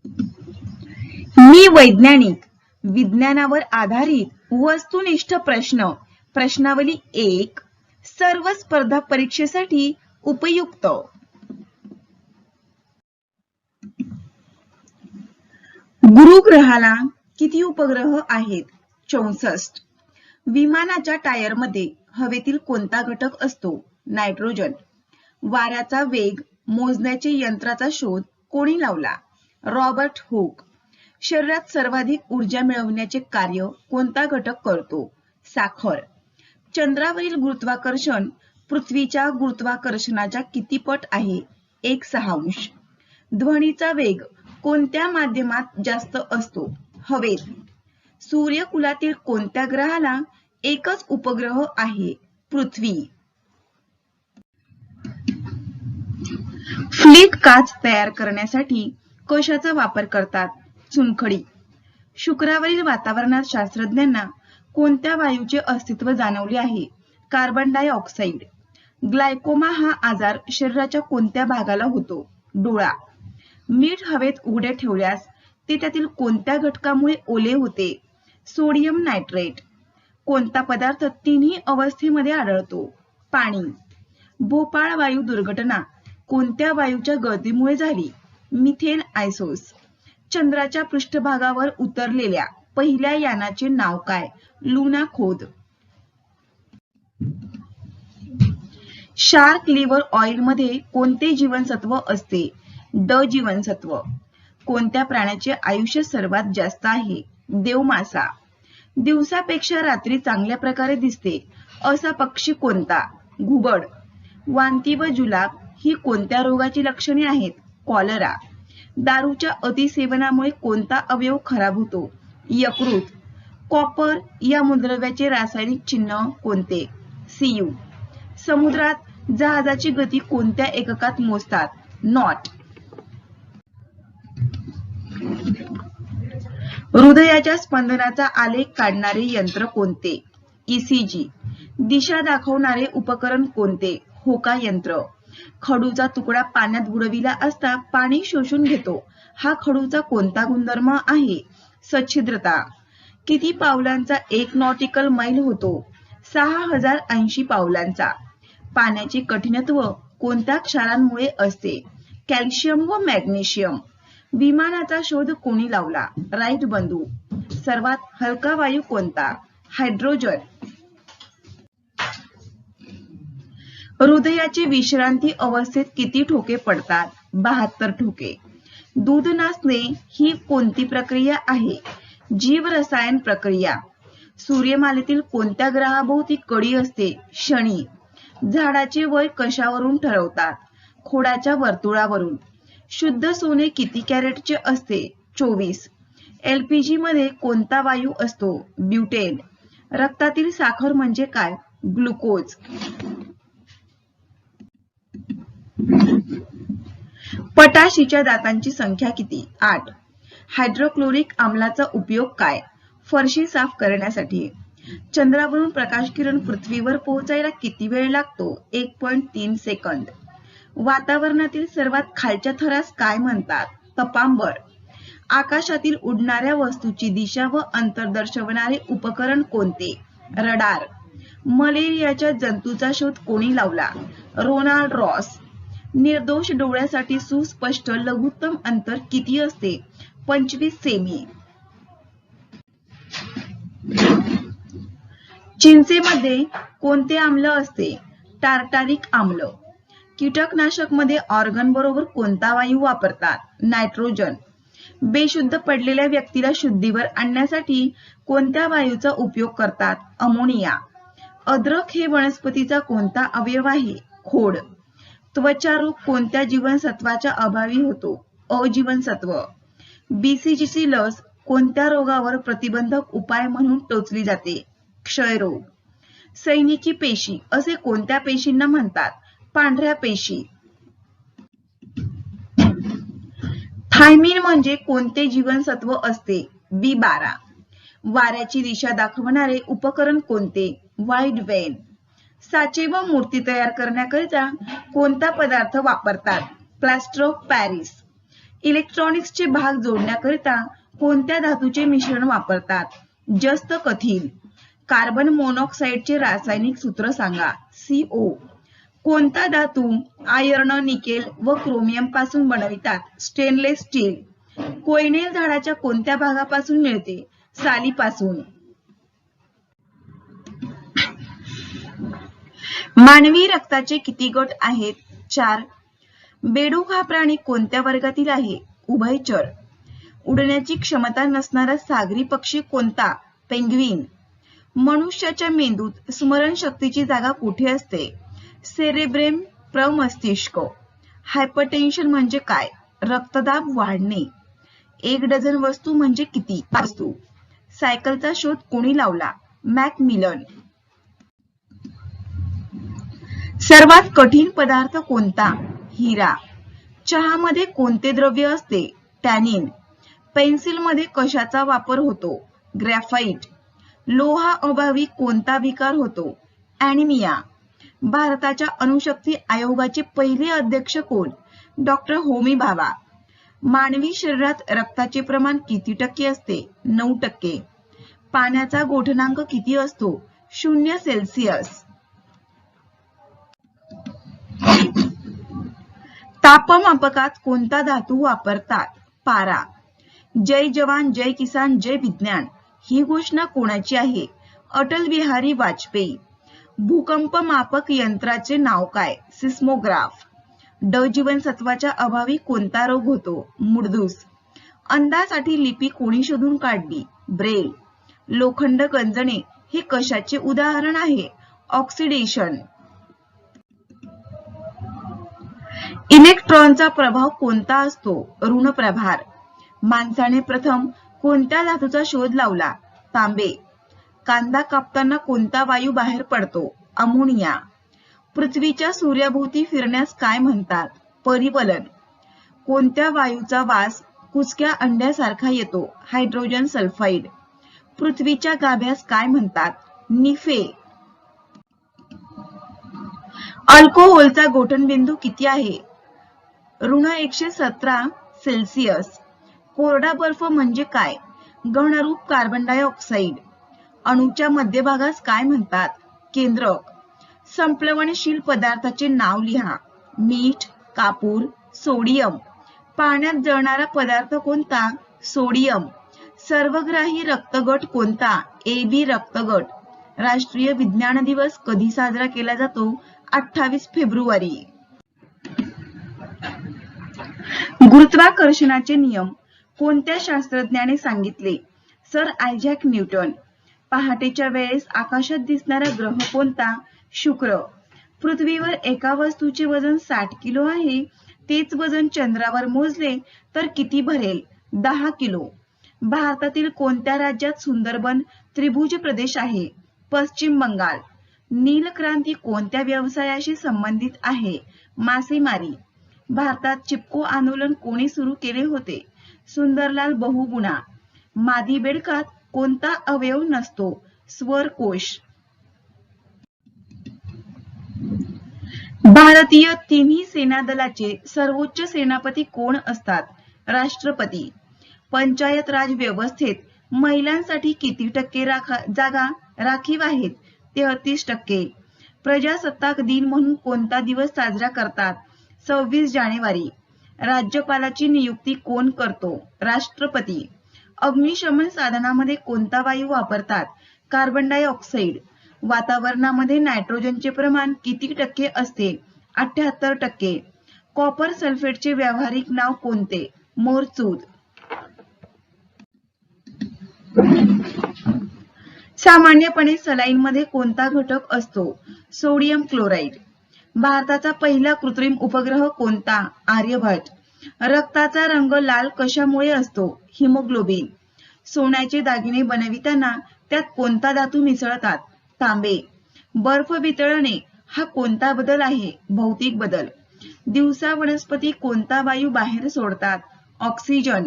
मी वैज्ञानिक विज्ञानावर आधारित वस्तुनिष्ठ प्रश्न प्रश्नावली 1 सर्व स्पर्धा परीक्षेसाठी उपयुक्त। गुरुग्रहाला किती उपग्रह आहेत? 64। विमानाच्या टायरमध्ये हवेतील कोणता घटक असतो? नायट्रोजन। वाऱ्याचा वेग मोजण्याचे यंत्राचा शोध कोणी लावला? Robert Hooke. शरीरात सर्वाधिक ऊर्जा मिळवण्याचे कार्य कोणता घटक करतो? साखर। चंद्रावरील गुरुत्वाकर्षण पृथ्वीच्या गुरुत्वाकर्षणाच्या किती पट आहे? 1/6. ध्वनीचा वेग कोणत्या माध्यमात जास्त असतो? हवेत। सूर्यकुलातील कोणत्या ग्रहाला एकच उपग्रह आहे? पृथ्वी। फ्लीट काच तयार करण्यासाठी कशाचा वापर करतात? चुनखडी। शुक्रावरील वातावरणात शास्त्रज्ञांना कोणत्या वायूचे अस्तित्व जाणवले आहे? Carbon dioxide. ग्लायकोमा हा आजार शरीराच्या कोणत्या भागाला होतो? डोळा। मीठ हवेत उघडे ठेवल्यास ते त्यातील कोणत्या घटकामुळे ओले होते? Sodium nitrate. कोणता पदार्थ तिन्ही अवस्थेमध्ये आढळतो? पाणी। भोपाळ वायू दुर्घटना कोणत्या वायूच्या गळतीमुळे झाली? मिथेन आयसोस। चंद्राच्या पृष्ठभागावर उतरलेल्या पहिल्या यानाचे नाव काय? लुना खोद। शार्क लिव्हर ऑइल मध्ये कोणते जीवनसत्व असते? ड जीवनसत्व। कोणत्या प्राण्याचे आयुष्य सर्वात जास्त आहे? देवमासा। दिवसापेक्षा रात्री चांगल्या प्रकारे दिसते असा पक्षी कोणता? घुबड। वांती व जुलाब ही कोणत्या रोगाची लक्षणे आहेत? कॉलरा। दारूच्या अतिसेवनामुळे कोणता अवयव खराब होतो? यकृत। कॉपर या मूलद्रव्याचे रासायनिक चिन्ह कोणते? Cu। समुद्रात जहाजाची गती कोणत्या एककात मोजतात? नॉट। हृदयाच्या स्पंदनाचा आलेख काढणारे यंत्र कोणते? ECG। दिशा दाखवणारे उपकरण कोणते? होका यंत्र। खडूचा तुकडा पाण्यात बुडविला असता पाणी शोषून घेतो हा खडूचा कोणता गुणधर्म आहे? सच्छिद्रता। किती पावलांचा 1 नॉटिकल मैल होतो? 6080 पावलांचा। पाण्याचे कठीणत्व कोणत्या क्षारांमुळे असते? कॅल्शियम व मॅग्नेशियम। विमानाचा शोध कोणी लावला? राईट बंधू। सर्वात हलका वायू कोणता? हायड्रोजन। हृदयाचे विश्रांती अवस्थेत किती ठोके पडतात? 72 ठोके। दूध नासणे ही कोणती प्रक्रिया आहे? जीवरसायन प्रक्रिया। सूर्यमालेतील कोणत्या ग्रहाभोवती कडी असते? शनी। झाडाचे वय कशावरून ठरवतात? खोडाच्या वर्तुळावरून। शुद्ध सोने किती कॅरेटचे असते? 24। LPG मध्ये कोणता वायू असतो? ब्युटेन। रक्तातील साखर म्हणजे काय? ग्लुकोज। पटाशीच्या दातांची संख्या किती? 8। हायड्रोक्लोरिक आम्लाचा उपयोग काय? फरशी साफ करण्यासाठी। चंद्रावरून प्रकाश किरण पृथ्वीवर पोहोचायला किती वेळ लागतो? 1.3 सेकंद। वातावरणातील सर्वात खालच्या थरास काय म्हणतात? तपांबर। आकाशातील उडणाऱ्या वस्तूची दिशा व अंतर दर्शवणारे उपकरण कोणते? रडार। मलेरियाच्या जंतूचा शोध कोणी लावला? Ronald Ross. निर्दोष डोळ्यासाठी सुस्पष्ट लघुत्तम अंतर किती असते? 25 सेमी। चिंचेमध्ये कोणते आम्ल असते? टार्टारिक आम्ल। कीटकनाशक मध्ये ऑर्गन बरोबर कोणता वायू वापरतात? नायट्रोजन। बेशुद्ध पडलेल्या व्यक्तीला शुद्धीवर आणण्यासाठी कोणत्या वायूचा उपयोग करतात? अमोनिया। अद्रक हे वनस्पतीचा कोणता अवयव आहे? खोड। त्वचारोग कोणत्या जीवनसत्वाच्या अभावी होतो? अजीवनसत्व। BCGची लस कोणत्या रोगावर प्रतिबंधक उपाय म्हणून टोचली जाते? क्षयरोग। सैनिकी पेशी असे कोणत्या पेशींना म्हणतात? पांढऱ्या पेशी। थायमिन म्हणजे कोणते जीवनसत्व असते? B12। वाऱ्याची दिशा दाखवणारे उपकरण कोणते? Wide Wien. साचे व मूर्ती तयार करण्याकरिता कोणता पदार्थ वापरतात? Plaster of Paris. इलेक्ट्रॉनिक्सचे भाग जोडण्याकरिता कोणत्या धातूचे मिश्रण वापरतात? जस्त कथील. कार्बन मोनॉक्साईडचे रासायनिक सूत्र सांगा. CO. कोणता धातू आयर्न, निकेल व क्रोमियम पासून बनवितात? Stainless steel. कोयनेल झाडाच्या कोणत्या भागापासून मिळते? सालीपासून. मानवी रक्ताचे किती गट आहेत? 4. बेडूक हा प्राणी कोणत्या वर्गातील आहे? उभयचर. उडण्याची क्षमता नसणारा सागरी पक्षी कोणता? पेंग्विन. मनुष्याच्या मेंदूत स्मरणशक्तीची जागा कुठे असते? सेरेब्रम प्रमस्तिष्क. हायपरटेन्शन म्हणजे काय? रक्तदाब वाढणे. 1 डझन वस्तू म्हणजे किती वस्तू? सायकलचा शोध कोणी लावला? मॅकमिलन. सर्वात कठीण पदार्थ कोणता? हिरा. चहामध्ये कोणते द्रव्य असते? टॅनिन. पेन्सिलमध्ये कशाचा वापर होतो? ग्रॅफाइट. लोहाअभावी कोणता विकार होतो? ॲनिमिया. भारताच्या अणुशक्ती आयोगाचे पहिले अध्यक्ष कोण? डॉक्टर होमी भाभा. मानवी शरीरात रक्ताचे प्रमाण किती टक्के असते? 9%. पाण्याचा गोठणांक किती असतो? 0 सेल्सिअस. तापमापकात कोणता धातू वापरतात? पारा. जय जवान जय किसान जय विज्ञान ही घोषणा कोणाची आहे? अटल बिहारी वाजपेयी. भूकंप मापक यंत्राचे नाव काय? सिस्मोग्राफ. ड जीवनसत्वाच्या अभावी कोणता रोग होतो? मुडदूस. अंधासाठी लिपी कोणी शोधून काढली? ब्रेल. लोखंड गंजणे हे कशाचे उदाहरण आहे? ऑक्सिडेशन. इलेक्ट्रॉनचा प्रभाव कोणता असतो? ऋण प्रभार. माणसाने प्रथम कोणत्या धातूचा शोध लावला? तांबे. कांदा कापताना कोणता वायू बाहेर पडतो? अमोनिया. पृथ्वीच्या सूर्याभोवती फिरण्यास काय म्हणतात? परिवलन. कोणत्या वायूचा वास कुचक्या अंड्यासारखा येतो? Hydrogen sulphide. पृथ्वीच्या गाभ्यास काय म्हणतात? निफे. अल्कोहोलचा गोठणबिंदू किती आहे? ऋण 117 सेल्सिअस. कोरडा बर्फ म्हणजे काय? घनरूप कार्बन डायऑक्साईड. अणूच्या मध्यभागास काय म्हणतात? केंद्रक. संप्लवनशील पदार्थाचे नाव लिहा. मीठ, कापूर, सोडियम. पाण्यात जळणारा पदार्थ कोणता? सोडियम. सर्वग्राही रक्तगट कोणता? AB रक्तगट. राष्ट्रीय विज्ञान दिवस कधी साजरा केला जातो? 28 फेब्रुवारी. गुरुत्वाकर्षणाचे नियम कोणत्या शास्त्रज्ञाने सांगितले? Sir Isaac Newton. पहाटेच्या वेळेस आकाशात दिसणारा ग्रह कोणता? शुक्र. पृथ्वीवर एका वस्तूचे वजन 60 किलो आहे. तेच वजन चंद्रावर मोजले तर किती भरेल? 10 किलो. भारतातील कोणत्या राज्यात सुंदरबन त्रिभुज प्रदेश आहे? पश्चिम बंगाल. नील क्रांती कोणत्या व्यवसायाशी संबंधित आहे? मासेमारी. भारतात चिपको आंदोलन कोणी सुरू केले होते? सुंदरलाल बहुगुणा. मादी बेडकात कोणता अवयव नसतो? स्वरकोश. भारतीय तिन्ही सेना दलाचे सर्वोच्च सेनापती कोण असतात? राष्ट्रपती. पंचायत राज व्यवस्थेत महिलांसाठी किती टक्के जागा राखीव आहेत? 33%. प्रजासत्ताक दिन म्हणून कोणता दिवस साजरा करतात? 26 जानेवारी. राज्यपालाची नियुक्ती कोण करतो? राष्ट्रपती. अग्निशमन साधनामध्ये कोणता वायू वापरतात? Carbon dioxide. वातावरणामध्ये नायट्रोजनचे प्रमाण किती टक्के असते? 78%. कॉपर सल्फेटचे व्यावहारिक नाव कोणते? मोरचूद. सामान्यपणे सलाईन मध्ये कोणता घटक असतो? Sodium chloride. भारताचा पहिला कृत्रिम उपग्रह कोणता? आर्यभट्ट. रक्ताचा रंग लाल कशामुळे असतो? हिमोग्लोबिन. सोन्याचे दागिने बनविताना त्यात कोणता धातू मिसळतात? तांबे. बर्फ वितळणे हा कोणता बदल आहे? भौतिक बदल. दिवसा वनस्पती कोणता वायू बाहेर सोडतात? ऑक्सिजन.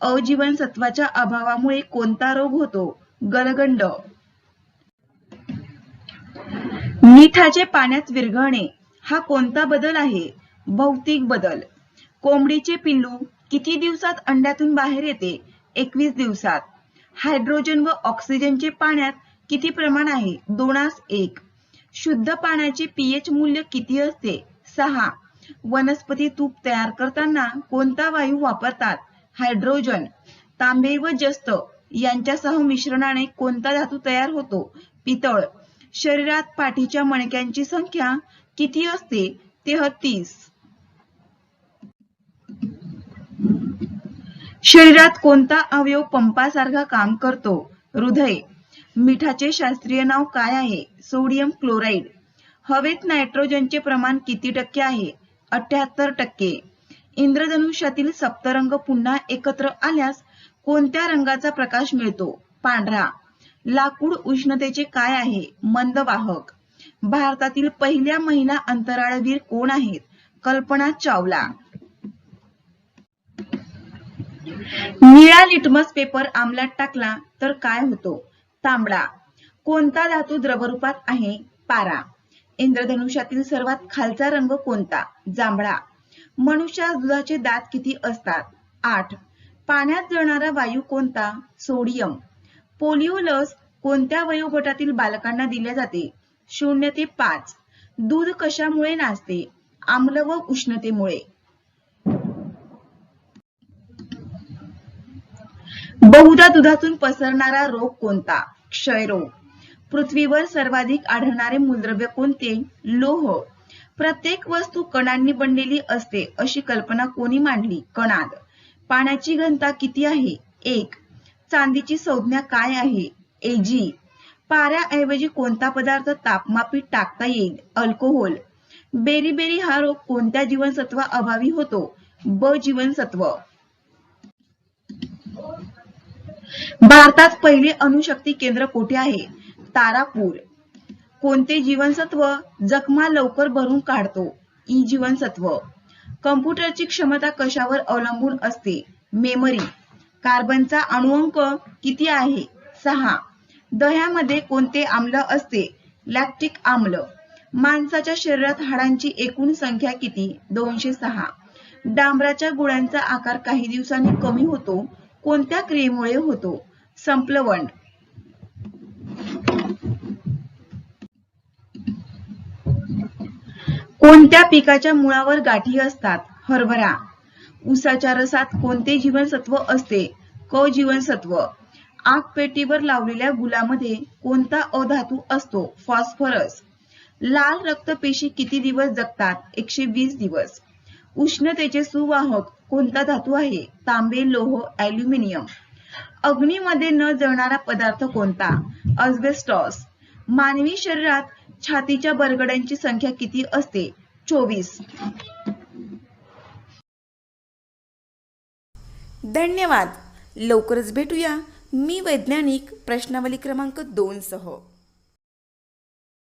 अजीवनसत्वाच्या अभावामुळे कोणता रोग होतो? गलगंड. मिठाचे पाण्यात विरघळणे हा कोणता बदल आहे? भौतिक बदल. कोंबडीचे पिल्लू किती दिवसात अंड्यातून बाहेर येते? 21 दिवसात. हायड्रोजन व ऑक्सिजनचे पाण्यात किती प्रमाण आहे? 2:1. शुद्ध पाण्याचे pH मूल्य किती असते? 6. वनस्पती तूप तयार करताना कोणता वायू वापरतात? हायड्रोजन. तांबे व जस्त यांच्यासह मिश्रणाने कोणता धातू तयार होतो? पितळ. शरीरात पाठीच्या मणक्यांची संख्या किती असते? 33. शरीरात कोणता अवयव पंपासारखा काम करतो? हृदय. मिठाचे शास्त्रीय नाव काय आहे? Sodium chloride. हवेत नायट्रोजनचे प्रमाण किती टक्के आहे? 78%. इंद्रधनुष्यातील सप्तरंग पुन्हा एकत्र आल्यास कोणत्या रंगाचा प्रकाश मिळतो? पांढरा. लाकूड उष्णतेचे काय आहे? मंदवाहक. भारतातील पहिल्या महिला अंतराळवीर कोण आहेत? कल्पना चावला. निळा लिटमस पेपर आमलात टाकला तर काय होतो? तांबडा. कोणता धातू द्रवरूपात आहे? पारा. इंद्रधनुष्यातील सर्वात खालचा रंग कोणता? जांभळा. मनुष्यास दुधाचे दात किती असतात? 8. पाण्यात जळणारा वायू कोणता? सोडियम. पोलिओ लस कोणत्या वयोगटातील बालकांना दिल्या जाते? 0 ते 5. दूध कशामुळे नासते? आम्ल व उष्णतेमुळे. बहुधा दुधातून पसरणारा रोग कोणता? क्षयरोग. पृथ्वीवर सर्वाधिक आढळणारे मूलद्रव्य कोणते? लोह. प्रत्येक वस्तू कणांनी बनलेली असते अशी कल्पना कोणी मांडली? कणाद. पाण्याची घनता किती आहे? 1. चांदीची संज्ञा काय आहे? Ag. पाऱ्याऐवजी कोणता पदार्थ तापमापीत टाकता येईल? अल्कोहोल. बेरीबेरी हा रोग कोणत्या जीवनसत्वा अभावी होतो? ब जीवनसत्व. भारतात पहिले अणुशक्ती केंद्र कोठे आहे? तारापूर. कोणते जीवनसत्व जखमा लवकर भरून काढतो? ई जीवनसत्व. कॉम्प्युटरची क्षमता कशावर अवलंबून असते? मेमरी. कार्बनचा अणुअंक किती आहे? 6. दह्यामध्ये कोणते आम्ल असते? लॅक्टिक आम्ल. माणसाच्या शरीरात हाडांची एकूण संख्या किती? 206. डांबराच्या गोळ्यांचा आकार काही दिवसांनी कमी होतो कोणत्या क्रियेमुळे होतो? संप्लवण. कोणत्या पिकाच्या मुळावर गाठी असतात? हरभरा. ऊसाच्या रसात कोणते जीवनसत्व असते? क जीवनसत्व. आग पेटीवर लावलेल्या गुलामध्ये कोणता अधातू असतो? फॉस्फरस. लाल रक्तपेशी किती दिवस जगतात? 120 दिवस. उष्णतेचे सुवाहक कोणता धातू आहे? तांबे, लोह, ॲल्युमिनियम. अग्नीमध्ये न जळणारा पदार्थ कोणता? अस्बेस्टॉस. मानवी शरीरात छातीच्या बरगड्यांची संख्या किती असते? 24. धन्यवाद. लवकरच भेटूया मी वैज्ञानिक प्रश्नावली क्रमांक 2 सह.